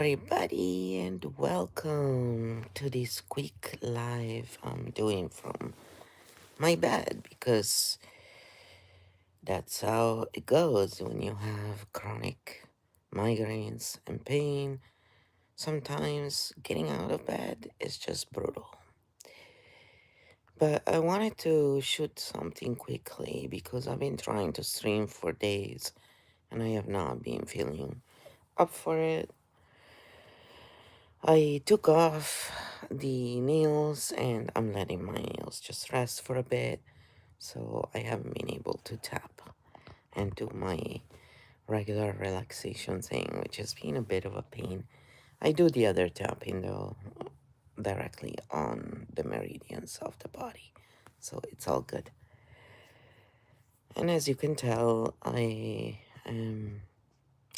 everybody, and welcome to this quick live I'm doing from my bed because that's how it goes when you have chronic migraines and pain. Sometimes getting out of bed is just brutal. But I wanted to shoot something quickly because I've been trying to stream for days and I have not been feeling up for it. I took off the nails and I'm letting my nails just rest for a bit. So I haven't been able to tap and do my regular relaxation thing, which has been a bit of a pain. I do the other tapping though directly on the meridians of the body. So it's all good. And as you can tell, I am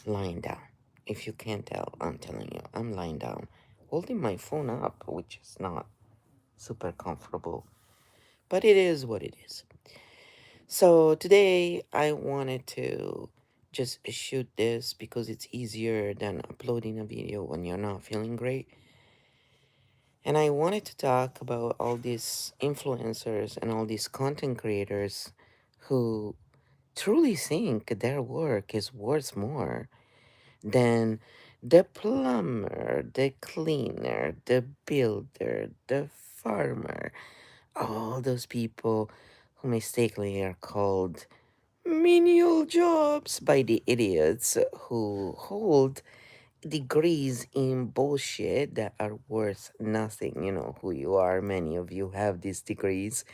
lying down. If you can't tell, I'm telling you, I'm lying down, holding my phone up, which is not super comfortable, but it is what it is. So today I wanted to just shoot this because it's easier than uploading a video when you're not feeling great. And I wanted to talk about all these influencers and all these content creators who truly think their work is worth more than the plumber, the cleaner, the builder, the farmer, all those people who mistakenly are called menial jobs by the idiots who hold degrees in bullshit that are worth nothing. You know who you are. Many of you have these degrees.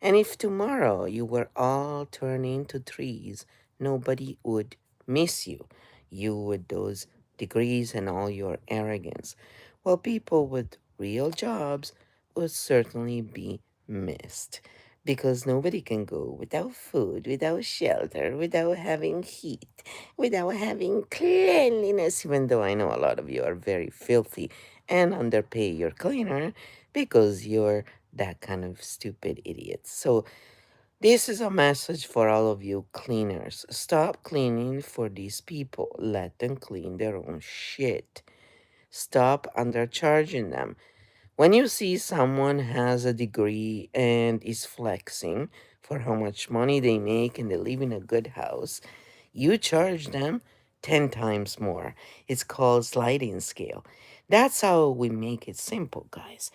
And if tomorrow you were all turned into trees, nobody would miss you. You with those degrees and all your arrogance. While people with real jobs would certainly be missed. Because nobody can go without food, without shelter, without having heat, without having cleanliness, even though I know a lot of you are very filthy and underpay your cleaner because you're that kind of stupid idiot. So, this is a message for all of you cleaners. Stop cleaning for these people. Let them clean their own shit. Stop undercharging them. When you see someone has a degree and is flexing for how much money they make and they live in a good house, you charge them 10 times more. It's called sliding scale. That's how we make it simple, guys.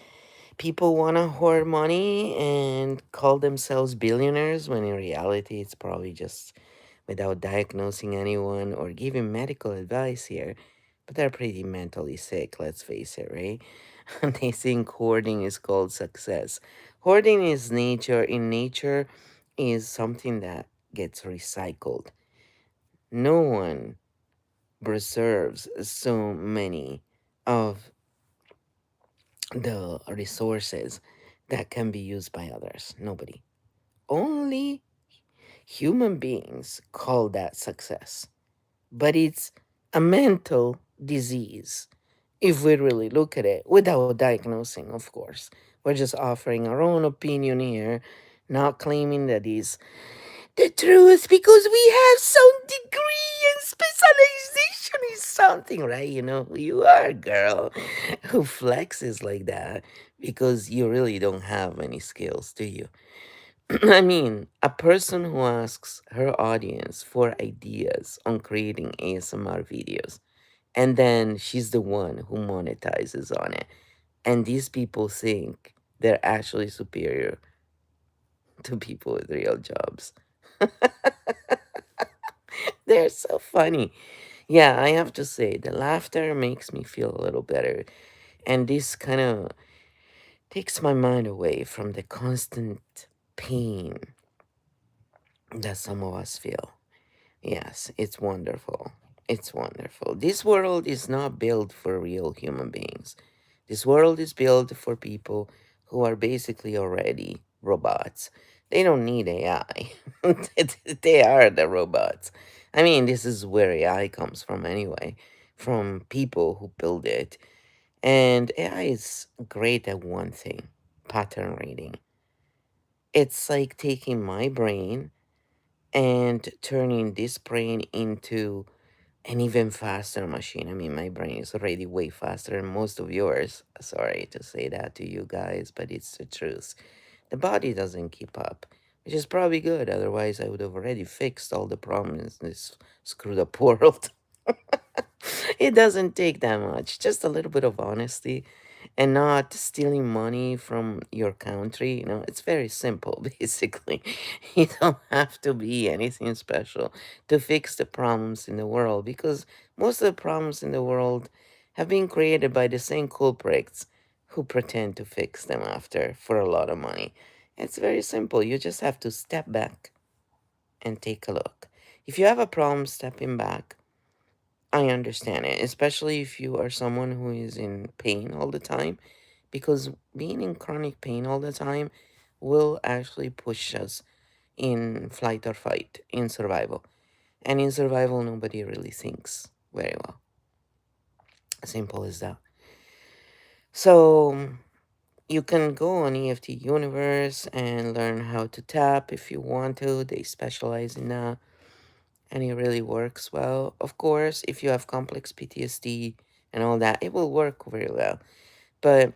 People want to hoard money and call themselves billionaires when in reality it's probably just without diagnosing anyone or giving medical advice here. But they're pretty mentally sick, let's face it, right? They think hoarding is called success. Hoarding is nature. In nature is something that gets recycled. No one preserves so many of the resources that can be used by others. Nobody. Only human beings call that success. But it's a mental disease if we really look at it without diagnosing, of course. We're just offering our own opinion here, not claiming that is the truth because we have some degree and specialization in something, right? You know who you are, girl, who flexes like that because you really don't have any skills, do you? I mean, a person who asks her audience for ideas on creating ASMR videos, and then she's the one who monetizes on it. And these people think they're actually superior to people with real jobs. They're so funny. Yeah, I have to say, the laughter makes me feel a little better. And this kind of takes my mind away from the constant pain that some of us feel. Yes, it's wonderful. It's wonderful. This world is not built for real human beings. This world is built for people who are basically already robots. They don't need AI. They are the robots. I mean, this is where AI comes from anyway, from people who build it. And AI is great at one thing, pattern reading. It's like taking my brain and turning this brain into an even faster machine. I mean, my brain is already way faster than most of yours. Sorry to say that to you guys, but it's the truth. The body doesn't keep up, which is probably good. Otherwise, I would have already fixed all the problems in this screwed up world. It doesn't take that much, just a little bit of honesty and not stealing money from your country. It's very simple, basically. You don't have to be anything special to fix the problems in the world, because most of the problems in the world have been created by the same culprits who pretend to fix them after for a lot of money. It's very simple. You just have to step back and take a look. If you have a problem stepping back, I understand it, especially if you are someone who is in pain all the time, because being in chronic pain all the time will actually push us in flight or fight, in survival. And in survival, nobody really thinks very well. Simple as that. So you can go on EFT Universe and learn how to tap if you want to. They specialize in that, and it really works well. Of course, if you have complex PTSD and all that, it will work very well. But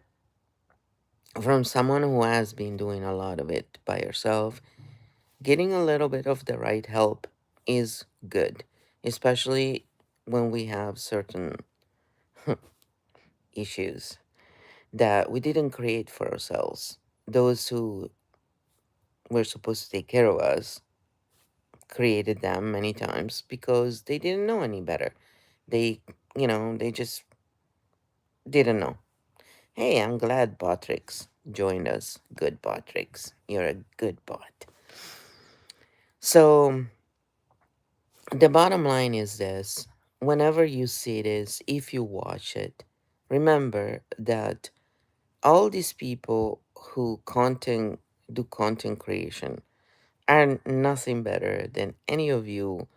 from someone who has been doing a lot of it by yourself, getting a little bit of the right help is good, especially when we have certain issues that we didn't create for ourselves. Those who were supposed to take care of us created them many times because they didn't know any better. They, they just didn't know. Hey, I'm glad Botrix joined us. Good Botrix. You're a good bot. So, the bottom line is this: whenever you see this, if you watch it, remember that all these people who do content creation are nothing better than any of you.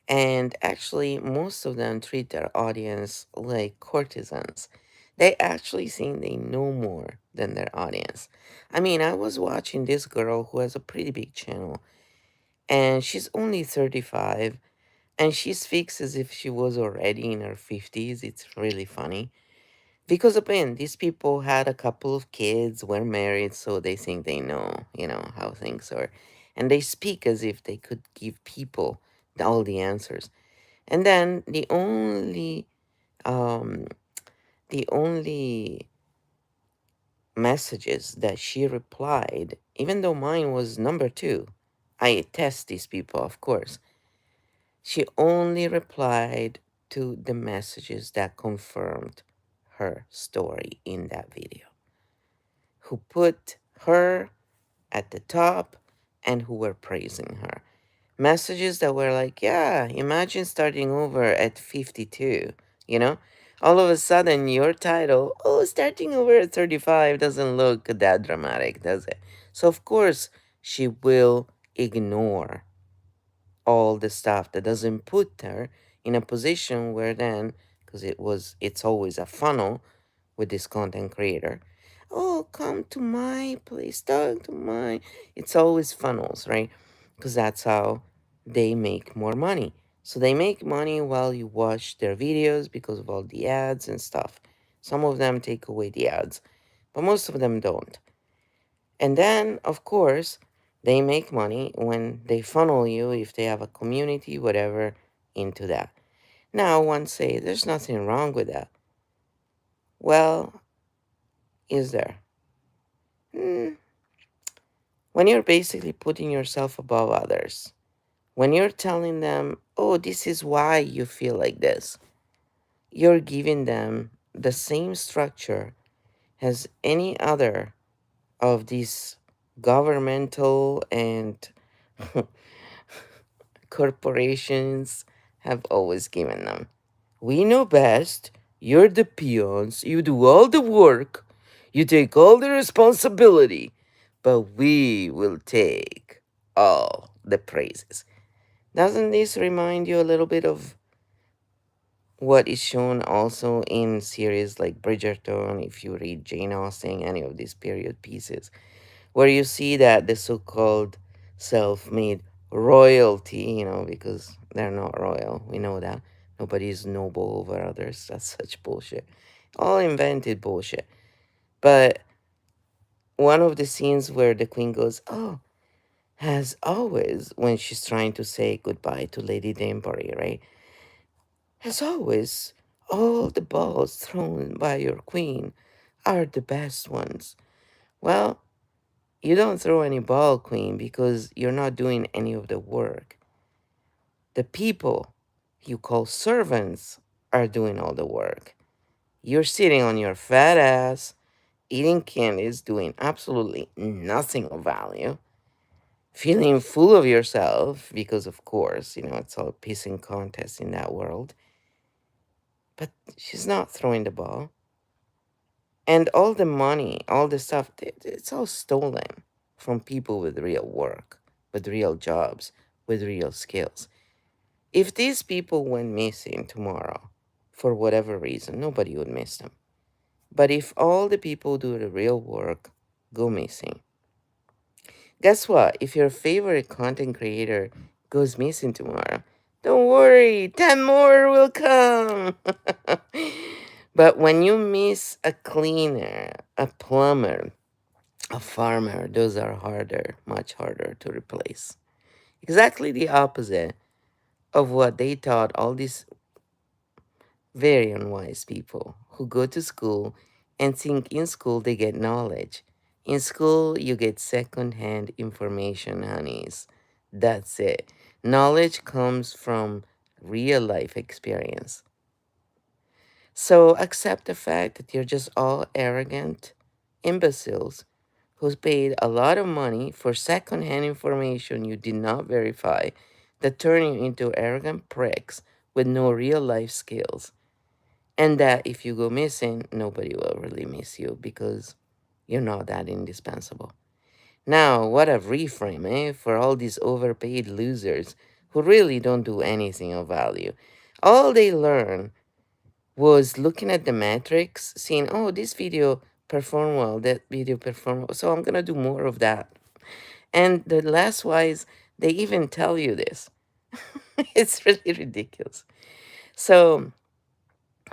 And actually, most of them treat their audience like courtesans. They actually think they know more than their audience. I mean, I was watching this girl who has a pretty big channel, and she's only 35, and she speaks as if she was already in her 50s. It's really funny. Because again, these people had a couple of kids, were married, so they think they know, how things are. And they speak as if they could give people all the answers. And then um the only messages that she replied, even though mine was number two, I test these people, of course. She only replied to the messages that confirmed her story in that video, who put her at the top and who were praising her. Messages that were like, yeah, imagine starting over at 52, you know? All of a sudden, your title, oh, starting over at 35 doesn't look that dramatic, does it? So, of course, she will ignore all the stuff that doesn't put her in a position where then, because it's always a funnel with this content creator. Oh, come to my place, talk to my. It's always funnels, right? Because that's how they make more money. So they make money while you watch their videos because of all the ads and stuff. Some of them take away the ads, but most of them don't. And then, of course, they make money when they funnel you, if they have a community, whatever, into that. Now, one say, there's nothing wrong with that. Well, is there? Hmm, when you're basically putting yourself above others, when you're telling them, oh, this is why you feel like this, you're giving them the same structure as any other of these governmental and corporations have always given them. We know best. You're the peons. You do all the work. You take all the responsibility. But we will take all the praises. Doesn't this remind you a little bit of what is shown also in series like Bridgerton, if you read Jane Austen, any of these period pieces, where you see that the so called self made royalty, because they're not royal, we know that, Nobody is noble over others. That's such bullshit. All invented bullshit. But one of the scenes where the queen goes, "Oh, as always," when she's trying to say goodbye to Lady Danbury, right? As always, all the balls thrown by your queen are the best ones. Well, you don't throw any ball, queen, because you're not doing any of the work. The people you call servants are doing all the work. You're sitting on your fat ass, eating candies, doing absolutely nothing of value, feeling full of yourself because, of course, it's all pissing contest in that world. But she's not throwing the ball. And all the money, all the stuff, it's all stolen from people with real work, with real jobs, with real skills. If these people went missing tomorrow, for whatever reason, nobody would miss them. But if all the people who do the real work go missing, guess what? If your favorite content creator goes missing tomorrow, don't worry, 10 more will come. But when you miss a cleaner, a plumber, a farmer, those are harder, much harder to replace. Exactly the opposite of what they taught all these very unwise people who go to school and think in school they get knowledge. In school, you get secondhand information, honeys. That's it. Knowledge comes from real life experience. So accept the fact that you're just all arrogant imbeciles who's paid a lot of money for secondhand information you did not verify that turn you into arrogant pricks with no real life skills. And that if you go missing, nobody will really miss you because you're not that indispensable. Now, what a reframe, eh? For all these overpaid losers who really don't do anything of value. All they learn was looking at the metrics, seeing, oh, this video performed well, that video performed well, so I'm gonna do more of that. And the last wise, they even tell you this. It's really ridiculous. So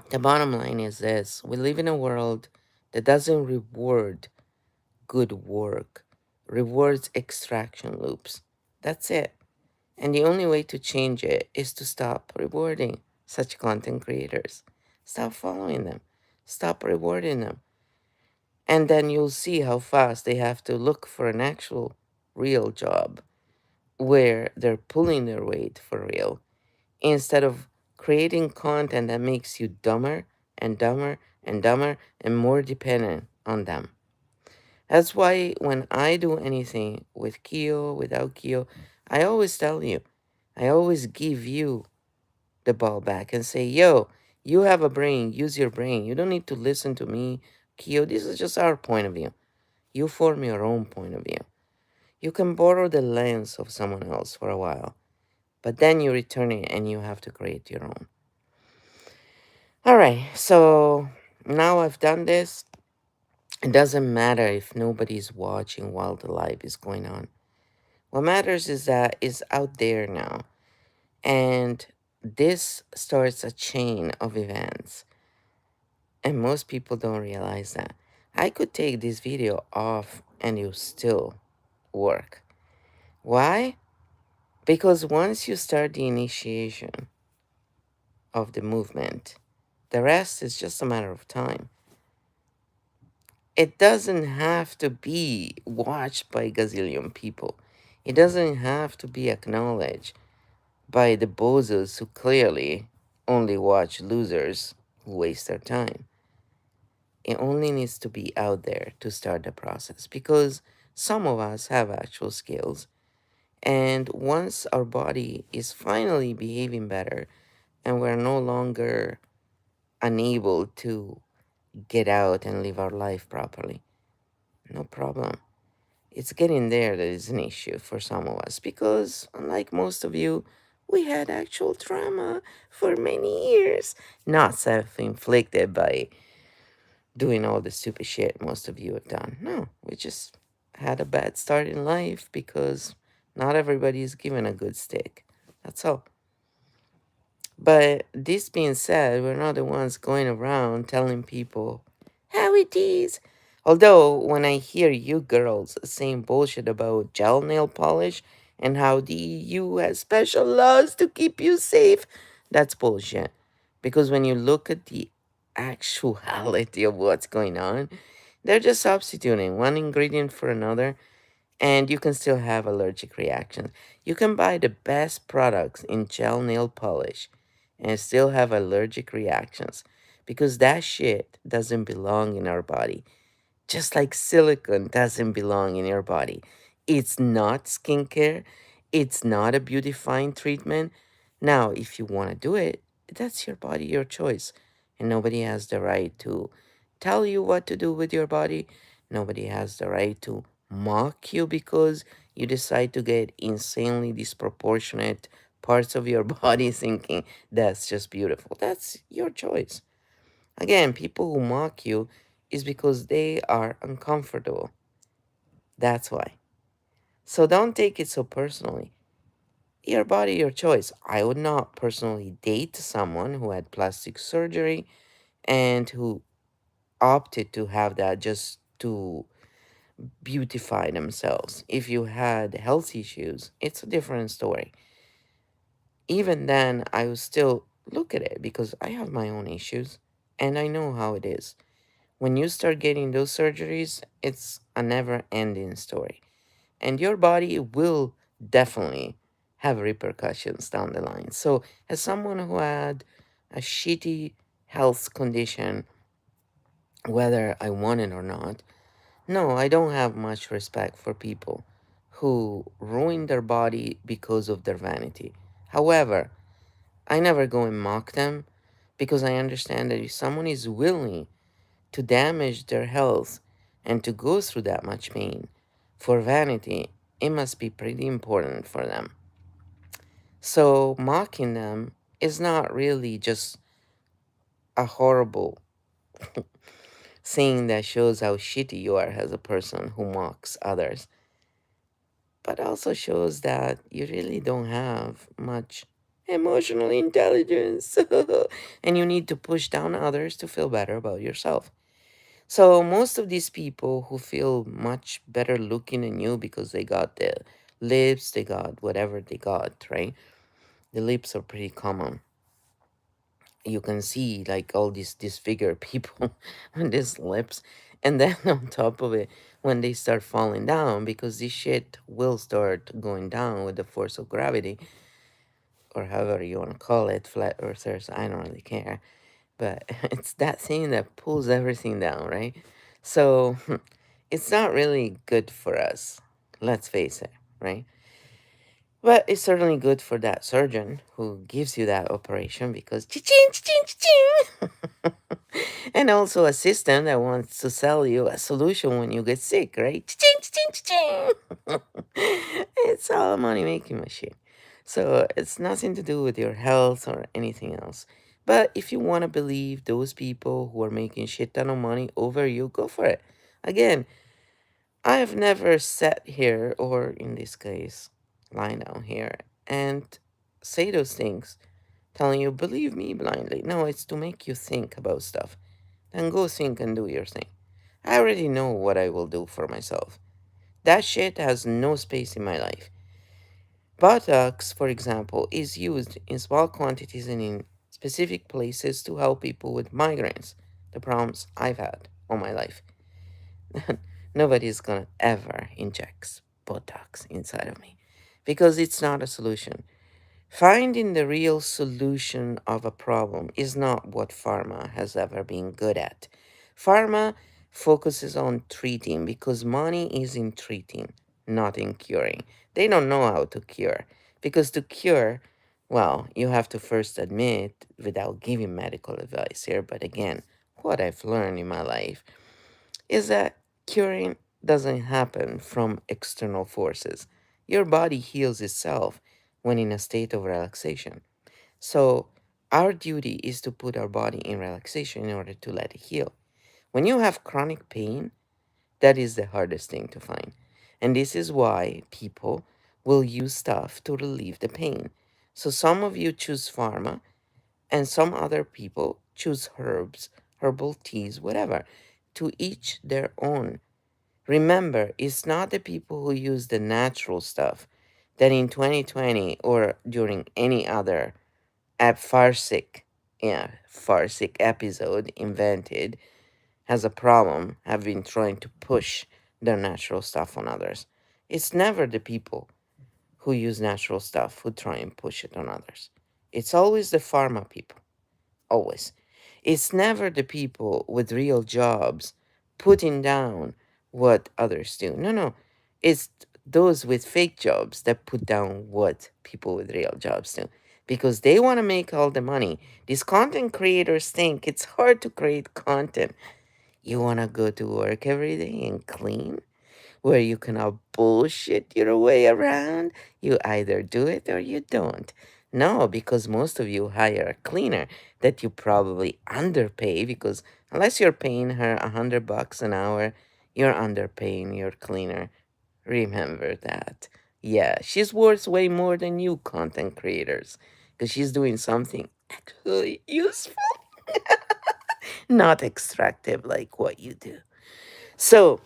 the bottom line is this: we live in a world that doesn't reward good work, rewards extraction loops. That's it. And the only way to change it is to stop rewarding such content creators. Stop following them. Stop rewarding them. And then you'll see how fast they have to look for an actual real job where they're pulling their weight for real instead of creating content that makes you dumber and dumber and dumber and more dependent on them. That's why when I do anything with Kyo, without Kyo, I always tell you, I always give you the ball back and say, yo, you have a brain, use your brain. You don't need to listen to me, Kyo. This is just our point of view. You form your own point of view. You can borrow the lens of someone else for a while, but then you return it and you have to create your own. All right, so now I've done this. It doesn't matter if nobody's watching while the live is going on. What matters is that it's out there now. And this starts a chain of events. And most people don't realize that. I could take this video off and it will still work. Why? Because once you start the initiation of the movement, the rest is just a matter of time. It doesn't have to be watched by a gazillion people. It doesn't have to be acknowledged by the bozos who clearly only watch losers who waste their time. It only needs to be out there to start the process because some of us have actual skills. And once our body is finally behaving better and we're no longer unable to get out and live our life properly, no problem. It's getting there that is an issue for some of us because, unlike most of you, we had actual trauma for many years, not self inflicted by doing all the stupid shit most of you have done. No, we just had a bad start in life because not everybody is given a good stick. That's all. But this being said, we're not the ones going around telling people how it is. Although, when I hear you girls saying bullshit about gel nail polish and how the EU has special laws to keep you safe, that's bullshit. Because when you look at the actuality of what's going on, they're just substituting one ingredient for another, and you can still have allergic reactions. You can buy the best products in gel nail polish and still have allergic reactions because that shit doesn't belong in our body. Just like silicone doesn't belong in your body. It's not skincare, it's not a beautifying treatment. Now, if you want to do it, that's your body, your choice. And nobody has the right to tell you what to do with your body. Nobody has the right to mock you because you decide to get insanely disproportionate parts of your body thinking that's just beautiful. That's your choice. Again, people who mock you is because they are uncomfortable. That's why. So don't take it so personally. Your body, your choice. I would not personally date someone who had plastic surgery and who opted to have that just to beautify themselves. If you had health issues, it's a different story. Even then, I would still look at it because I have my own issues and I know how it is. When you start getting those surgeries, it's a never ending story. And your body will definitely have repercussions down the line. So, as someone who had a shitty health condition, whether I want it or not, no, I don't have much respect for people who ruin their body because of their vanity. However, I never go and mock them because I understand that if someone is willing to damage their health and to go through that much pain for vanity, it must be pretty important for them. So, mocking them is not really just a horrible thing that shows how shitty you are as a person who mocks others, but also shows that you really don't have much emotional intelligence and you need to push down others to feel better about yourself. So most of these people who feel much better looking than you because they got the lips, they got whatever they got, right? The lips are pretty common. You can see like all these disfigured people with these lips. And then on top of it, when they start falling down, because this shit will start going down with the force of gravity, or however you want to call it, flat earthers, I don't really care. But it's that thing that pulls everything down, right? So it's not really good for us. Let's face it, right? But it's certainly good for that surgeon who gives you that operation because cha-ching, cha-ching, cha-ching. And also a system that wants to sell you a solution when you get sick, right? Cha-ching, cha-ching, cha-ching. It's all a money making machine. So it's nothing to do with your health or anything else. But if you want to believe those people who are making shit ton of money over you, go for it. Again, I have never sat here, or in this case, lie down here and say those things, telling you, believe me blindly. No, it's to make you think about stuff. Then go think and do your thing. I already know what I will do for myself. That shit has no space in my life. Botox, for example, is used in small quantities and in specific places to help people with migraines, the problems I've had all my life. Nobody's gonna ever inject Botox inside of me because it's not a solution. Finding the real solution of a problem is not what pharma has ever been good at. Pharma focuses on treating because money is in treating, not in curing. They don't know how to cure because to cure, well, you have to first admit, without giving medical advice here, but again, what I've learned in my life is that curing doesn't happen from external forces. Your body heals itself when in a state of relaxation. So, our duty is to put our body in relaxation in order to let it heal. When you have chronic pain, that is the hardest thing to find. And this is why people will use stuff to relieve the pain. So, some of you choose pharma And some other people choose herbs, herbal teas, whatever. To each their own. Remember, it's not the people who use the natural stuff that in 2020 or during any other farsic episode invented has a problem have been trying to push their natural stuff on others. It's never the people who use natural stuff who try and push it on others. It's always the pharma people. Always. It's never the people with real jobs putting down what others do. No, no. It's those with fake jobs that put down what people with real jobs do because they want to make all the money. These content creators think it's hard to create content. You want to go to work every day and clean? Where you cannot bullshit your way around. You either do it or you don't. No, because most of you hire a cleaner that you probably underpay because unless you're paying her $100 an hour, you're underpaying your cleaner. Remember that. Yeah, she's worth way more than you content creators because she's doing something actually useful, not extractive like what you do. So,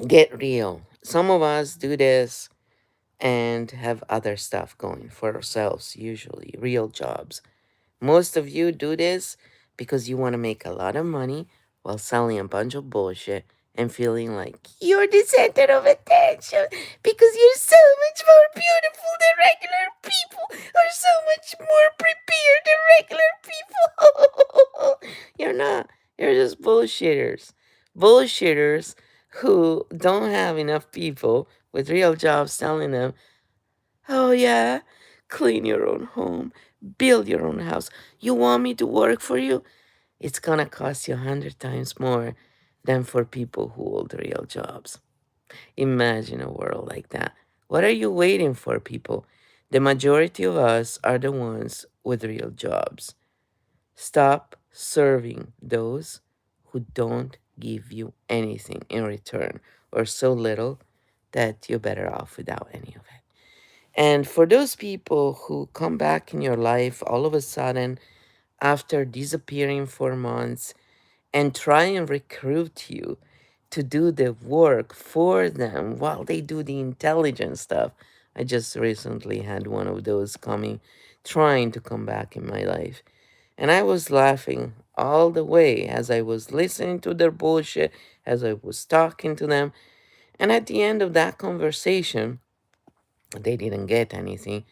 get real. Some of us do this and have other stuff going for ourselves, usually real jobs. Most of you do this because you want to make a lot of money while selling a bunch of bullshit and feeling like you're the center of attention because you're so much more beautiful than regular people or so much more prepared than regular people. You're not. You're just bullshitters. Bullshitters who don't have enough people with real jobs telling them, oh, yeah, clean your own home, build your own house. You want me to work for you? It's gonna cost you 100 times more than for people who hold real jobs. Imagine a world like that. What are you waiting for, people? The majority of us are the ones with real jobs. Stop serving those who don't give you anything in return or so little that you're better off without any of it. And for those people who come back in your life all of a sudden after disappearing for months and try and recruit you to do the work for them while they do the intelligent stuff. I just recently had one of those coming, trying to come back in my life. And I was laughing all the way as I was listening to their bullshit, as I was talking to them. And at the end of that conversation, they didn't get anything.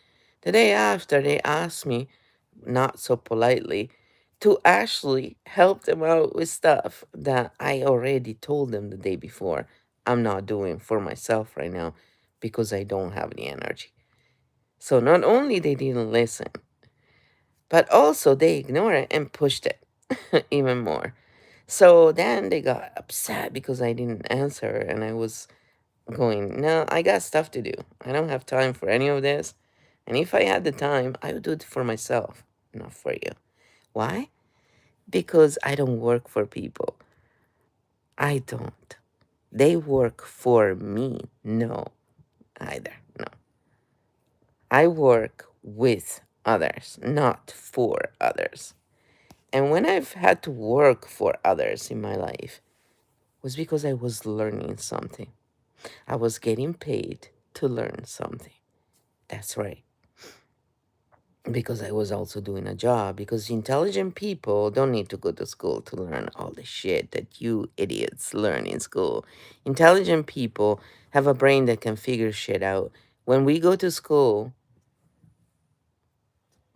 The day after, they asked me, not so politely, to actually help them out with stuff that I already told them the day before I'm not doing for myself right now because I don't have the energy. So not only they didn't listen, but also they ignored it and pushed it even more. So then they got upset because I didn't answer and I was going, no, I got stuff to do. I don't have time for any of this. And if I had the time, I would do it for myself, not for you. Why? Because I don't work for people. I don't. They work for me. No, either. No. I work with others, not for others. And when I've had to work for others in my life, was because I was learning something. I was getting paid to learn something. That's right. Because I was also doing a job. Because intelligent people don't need to go to school to learn all the shit that you idiots learn in school. Intelligent people have a brain that can figure shit out. When we go to school,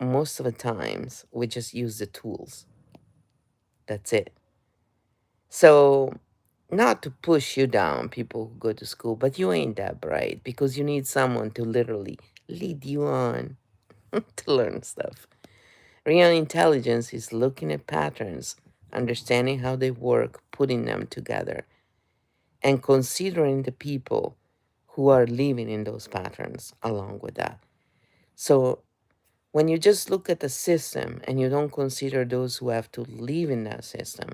most of the times we just use the tools. That's it. So, not to push you down, people who go to school, but you ain't that bright because you need someone to literally lead you on to learn stuff. Real intelligence is looking at patterns, understanding how they work, putting them together, and considering the people who are living in those patterns along with that. So when you just look at the system and you don't consider those who have to live in that system,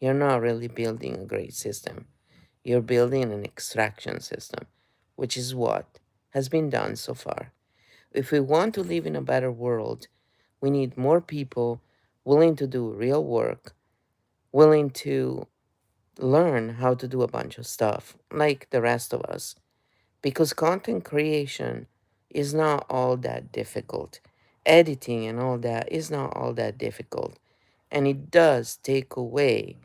you're not really building a great system. You're building an extraction system, which is what has been done so far. If we want to live in a better world, We need more people willing to do real work, willing to learn how to do a bunch of stuff like the rest of us. Because content creation is not all that difficult. Editing and all that is not all that difficult. And it does take away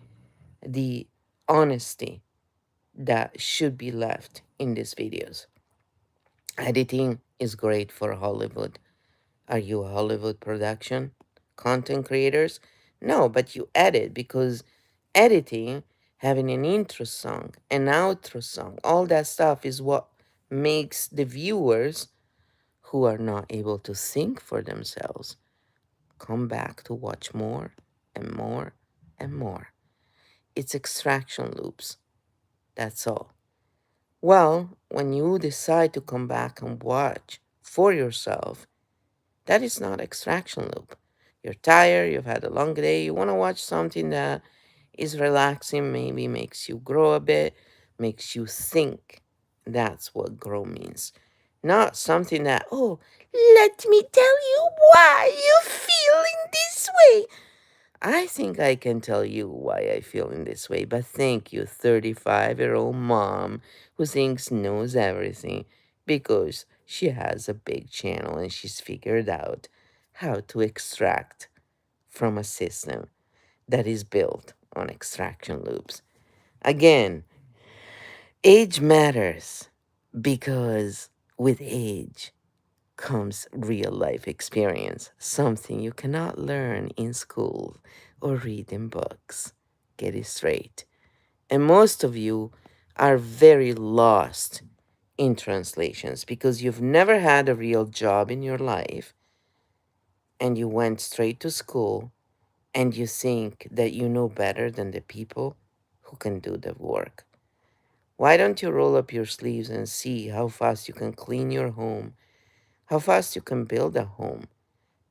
the honesty that should be left in these videos. Editing is great for Hollywood. Are you a Hollywood production? Content creators? No, but you edit because editing, having an intro song, an outro song, all that stuff is what makes the viewers who are not able to think for themselves come back to watch more and more and more. It's extraction loops. That's all. Well, when you decide to come back and watch for yourself, that is not extraction loop. You're tired, you've had a long day, you want to watch something that is relaxing, maybe makes you grow a bit, makes you think. That's what grow means. Not something that, oh, let me tell you why you're feeling this way. I think I can tell you why I feel in this way, but thank you, 35-year-old mom who thinks knows everything because she has a big channel and she's figured out how to extract from a system that is built on extraction loops. Again, age matters because with age comes real life experience, something you cannot learn in school or read in books. Get it straight. And most of you are very lost in translations because you've never had a real job in your life and you went straight to school and you think that you know better than the people who can do the work. Why don't you roll up your sleeves and see how fast you can clean your home, how fast you can build a home?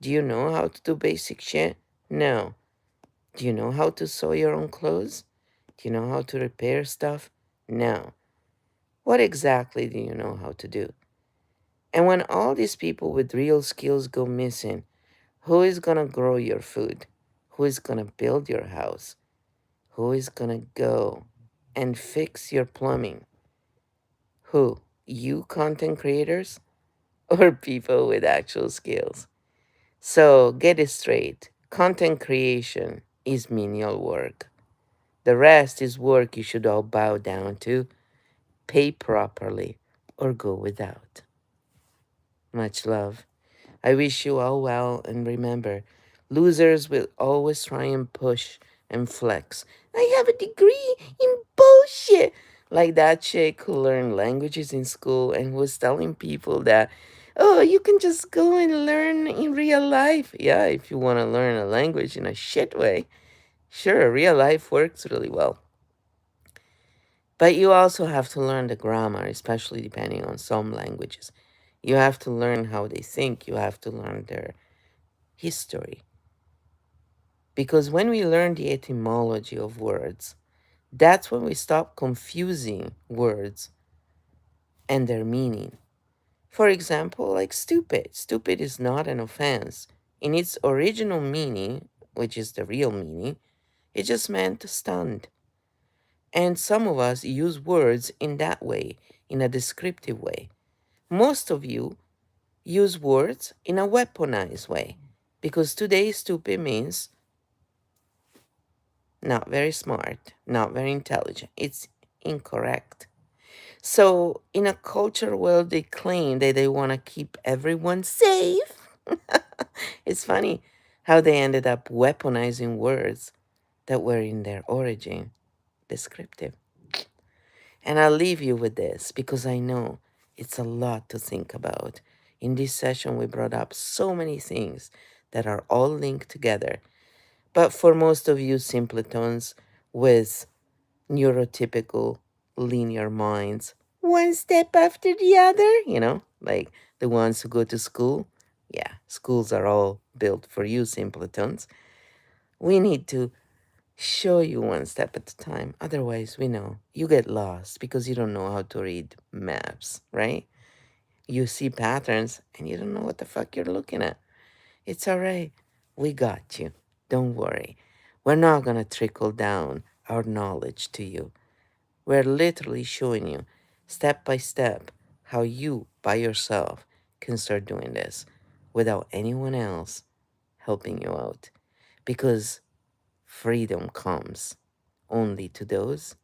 Do you know how to do basic shit? No. Do you know how to sew your own clothes? Do you know how to repair stuff? No. What exactly do you know how to do? And when all these people with real skills go missing, who is gonna grow your food? Who is gonna build your house? Who is gonna go and fix your plumbing? Who? You content creators? Or people with actual skills? So get it straight. Content creation is menial work. The rest is work you should all bow down to, pay properly, or go without. Much love. I wish you all well, and remember, losers will always try and push and flex. I have a degree in bullshit. Like that chick who learned languages in school and was telling people that, oh, you can just go and learn in real life. Yeah, if you want to learn a language in a shit way, sure, real life works really well. But you also have to learn the grammar, especially depending on some languages. You have to learn how they think, you have to learn their history. Because when we learn the etymology of words, that's when we stop confusing words and their meaning. For example, like stupid. Stupid is not an offense. In its original meaning, which is the real meaning, it just meant stunned. And some of us use words in that way, in a descriptive way. Most of you use words in a weaponized way because today stupid means not very smart, not very intelligent. It's incorrect. So, in a culture where they claim that they want to keep everyone safe, it's funny how they ended up weaponizing words that were in their origin descriptive. And I'll leave you with this because I know it's a lot to think about. In this session, we brought up so many things that are all linked together. But for most of you simpletons with neurotypical linear minds, one step after the other, like the ones who go to school, yeah, schools are all built for you simpletons. We need to show you one step at a time. Otherwise, we know you get lost because you don't know how to read maps, right? You see patterns and you don't know what the fuck you're looking at. It's all right. We got you. Don't worry. We're not going to trickle down our knowledge to you. We're literally showing you step by step how you by yourself can start doing this without anyone else helping you out. Because freedom comes only to those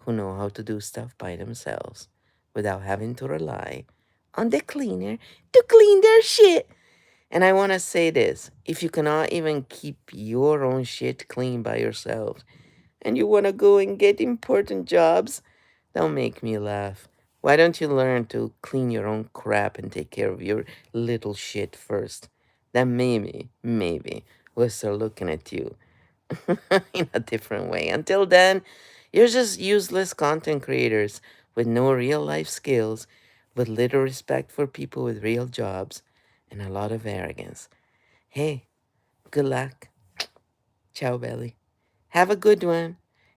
who know how to do stuff by themselves without having to rely on the cleaner to clean their shit. And I want to say this, if you cannot even keep your own shit clean by yourself and you want to go and get important jobs, don't make me laugh. Why don't you learn to clean your own crap and take care of your little shit first? Then maybe we'll start looking at you in a different way. Until then, you're just useless content creators with no real life skills, with little respect for people with real jobs, and a lot of arrogance. Hey, good luck. Ciao, Belly. Have a good one.